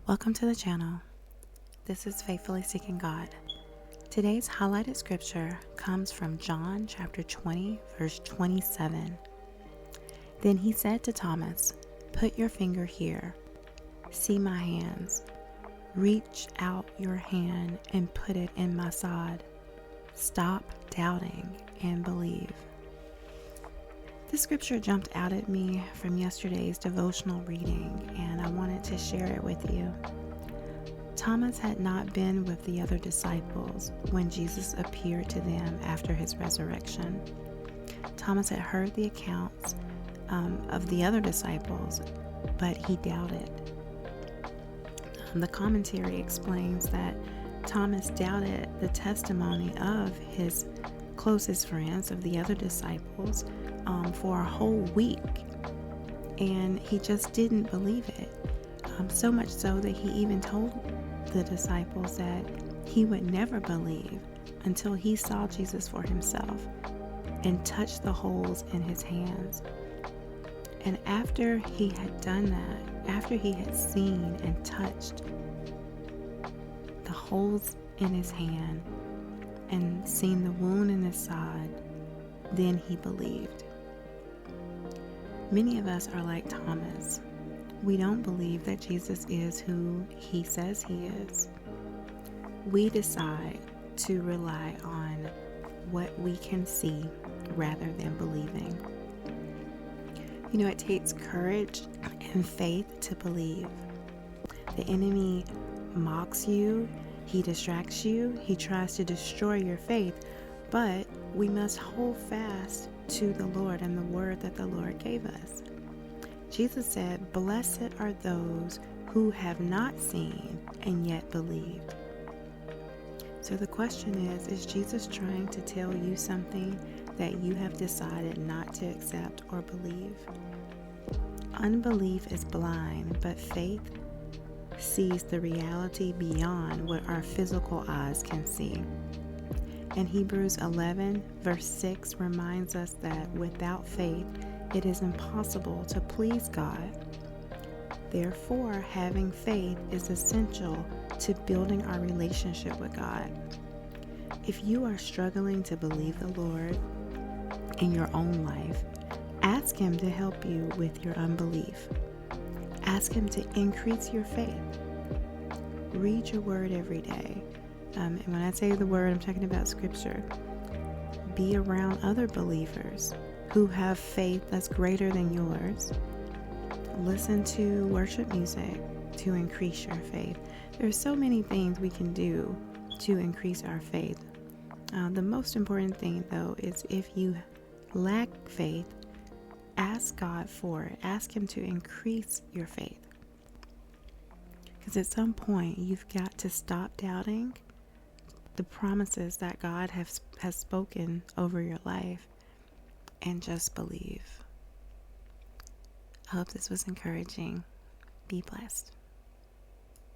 Welcome to the channel. This is Faithfully Seeking God. Today's highlighted scripture comes from John chapter 20, verse 27. Then he said to Thomas, "Put your finger here. See my hands. Reach out your hand and put it in my side. Stop doubting and believe." This scripture jumped out at me from yesterday's devotional reading, and I wanted to share it with you. Thomas had not been with the other disciples when Jesus appeared to them after his resurrection. Thomas had heard the accounts of the other disciples, but he doubted. The commentary explains that Thomas doubted the testimony of his closest friends, of the other disciples, for a whole week, and he just didn't believe it. So much so that he even told the disciples that he would never believe until he saw Jesus for himself and touched the holes in his hands. And after he had done that, after he had seen and touched the holes in his hand and seen the wound in his side, then he believed. Many of us are like Thomas. We don't believe that Jesus is who he says he is. We decide to rely on what we can see rather than believing. You know, it takes courage and faith to believe. The enemy mocks you, he distracts you, he tries to destroy your faith, but we must hold fast to the Lord and the word that the Lord gave us. Jesus said, "Blessed are those who have not seen and yet believed." So the question is Jesus trying to tell you something that you have decided not to accept or believe? Unbelief is blind, but faith sees the reality beyond what our physical eyes can see. And Hebrews 11, verse 6 reminds us that without faith, it is impossible to please God. Therefore, having faith is essential to building our relationship with God. If you are struggling to believe the Lord in your own life, ask Him to help you with your unbelief. Ask Him to increase your faith. Read your word every day. And when I say the word, I'm talking about scripture. Be around other believers who have faith that's greater than yours. Listen to worship music to increase your faith. There's so many things we can do to increase our faith. The most important thing, though, is if you lack faith, ask God for it. Ask Him to increase your faith. Because at some point, you've got to stop doubting the promises that God has spoken over your life and just believe. I hope this was encouraging. Be blessed.